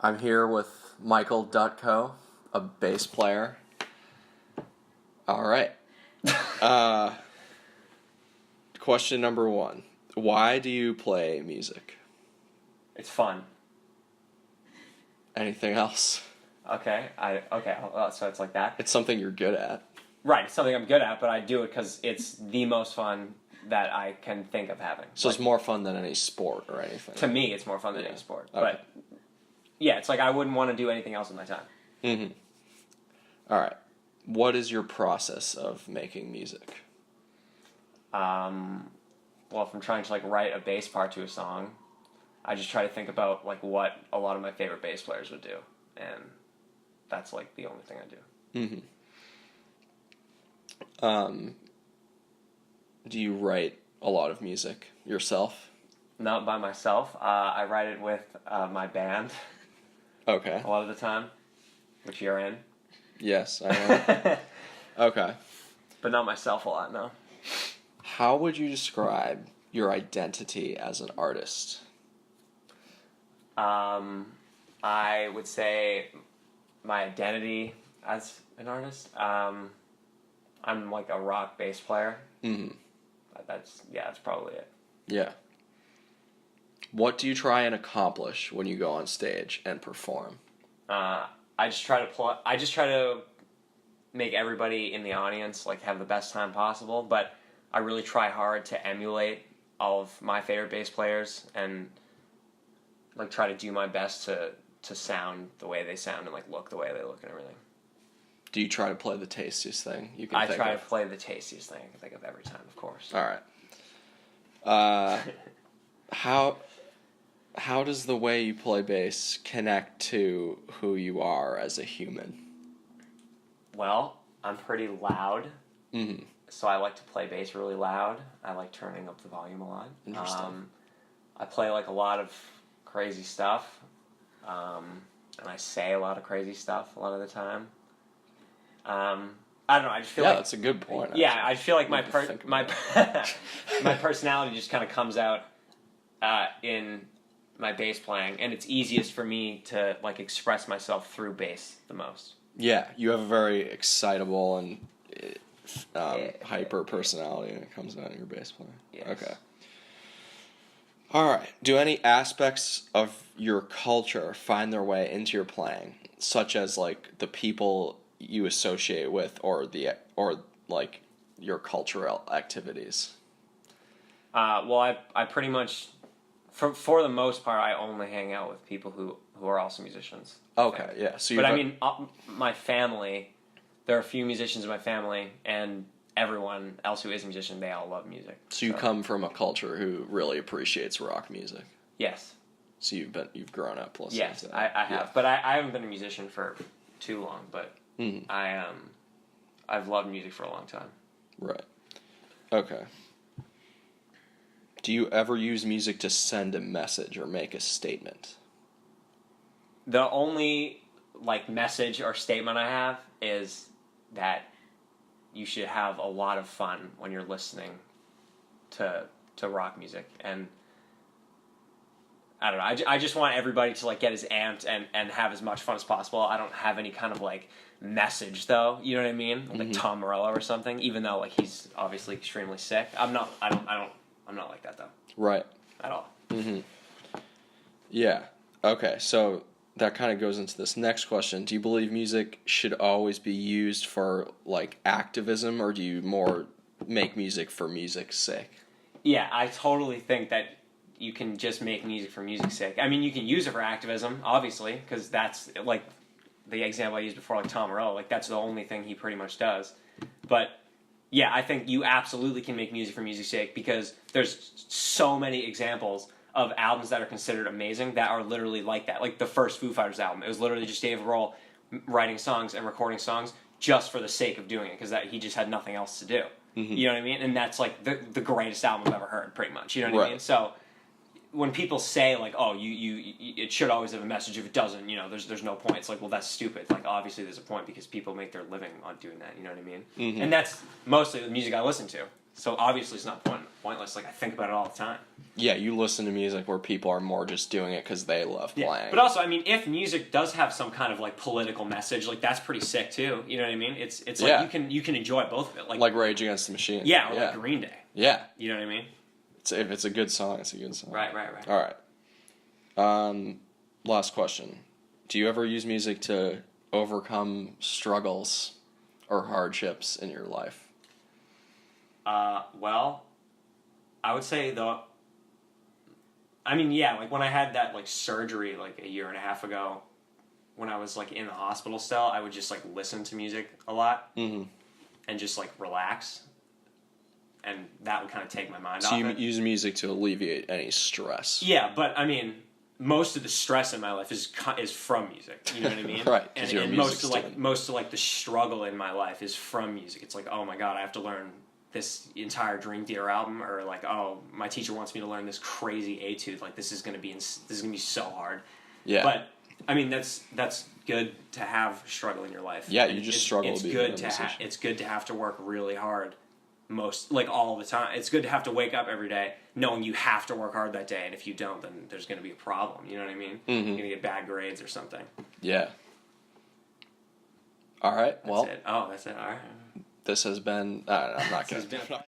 I'm here with Michael Dutko, a bass player. All right. Question number 1. Why do you play music? It's fun. Anything else? So it's like that. It's something you're good at. Right, it's something I'm good at, but I do it because it's the most fun that I can think of having. So it's more fun than any sport or anything. To me, it's more fun than any sport. Okay. But yeah, it's like I wouldn't want to do anything else with my time. Mm-hmm. All right. What is your process of making music? Well, if I'm trying to like write a bass part to a song, I just try to think about like what a lot of my favorite bass players would do, and that's like the only thing I do. Mm-hmm. Do you write a lot of music yourself? Not by myself. I write it with my band. Okay. A lot of the time, which you're in. Yes, I am. Okay. But not myself a lot, no. How would you describe your identity as an artist? I would say my identity as an artist. I'm like a rock bass player. Mm-hmm. That's probably it. Yeah. What do you try and accomplish when you go on stage and perform? I just try to make everybody in the audience like have the best time possible, but I really try hard to emulate all of my favorite bass players and like try to do my best to sound the way they sound and like look the way they look and everything. Do you try to play the tastiest thing you can I think try of? to play the tastiest thing I can think of every time, of course. All right. How does the way you play bass connect to who you are as a human? Well, I'm pretty loud. Mm-hmm. So I like to play bass really loud. I like turning up the volume a lot. Interesting. I play like a lot of crazy stuff. And I say a lot of crazy stuff a lot of the time. I don't know. I just feel like that's a good point. Yeah, I feel like my my personality just kind of comes out in my bass playing, and it's easiest for me to like express myself through bass the most. Yeah, you have a very excitable and hyper personality, and it comes out in your bass playing. Yes. Okay. All right. Do any aspects of your culture find their way into your playing, such as like the people you associate with, or like your cultural activities? Well, I pretty much, for the most part, I only hang out with people who are also musicians. Okay, yeah. So, but I mean, my family, there are a few musicians in my family, and everyone else who is a musician, they all love music. So you come from a culture who really appreciates rock music. Yes. So you've grown up listening. Yes, to that. I have, but I haven't been a musician for too long. But I've loved music for a long time. Right. Okay. Do you ever use music to send a message or make a statement? The only like message or statement I have is that you should have a lot of fun when you're listening to rock music, and I don't know. I just want everybody to like get as amped and have as much fun as possible. I don't have any kind of like message though. You know what I mean? Like Tom Morello or something. Even though like he's obviously extremely sick. I'm not like that though. Right. At all. Mm-hmm. Yeah. Okay. So that kind of goes into this next question. Do you believe music should always be used for like activism, or do you more make music for music's sake? Yeah, I totally think that you can just make music for music's sake. I mean, you can use it for activism, obviously, because that's like the example I used before, like Tom Morello. Like that's the only thing he pretty much does. But yeah, I think you absolutely can make music for music's sake, because there's so many examples of albums that are considered amazing that are literally like that. Like the first Foo Fighters album, it was literally just Dave Grohl writing songs and recording songs just for the sake of doing it, because he just had nothing else to do. Mm-hmm. You know what I mean? And that's like the greatest album I've ever heard, pretty much. You know what I mean? So when people say like, "Oh, you it should always have a message. If it doesn't, you know, there's no point." It's like, well, that's stupid. Like obviously there's a point, because people make their living on doing that. You know what I mean? Mm-hmm. And that's mostly the music I listen to. So obviously it's not pointless. Like I think about it all the time. Yeah, you listen to music where people are more just doing it because they love playing. But also, I mean, if music does have some kind of like political message, like that's pretty sick too. You know what I mean? It's like you can enjoy both of it. Like Rage Against the Machine. Yeah, or like Green Day. Yeah. You know what I mean? If it's a good song, it's a good song. Right. All right. Last question. Do you ever use music to overcome struggles or hardships in your life? Well, I would say like when I had that like surgery like a year and a half ago, when I was like in the hospital still, I would just like listen to music a lot and just like relax, and that would kind of take my mind off. So you use music to alleviate any stress. Yeah, but I mean, most of the stress in my life is from music. You know what I mean? Right. And most of the struggle in my life is from music. It's like, oh my god, I have to learn this entire Dream Theater album, or like, oh, my teacher wants me to learn this crazy etude. Like this is gonna be so hard. Yeah. But I mean, that's good to have struggle in your life. Yeah, you just struggle. It's good to have to work really hard. All the time. It's good to have to wake up every day knowing you have to work hard that day, and if you don't, then there's going to be a problem. You know what I mean? Mm-hmm. You're going to get bad grades or something. Yeah. All right. That's it. Oh, that's it. All right. This has been. I'm not going to.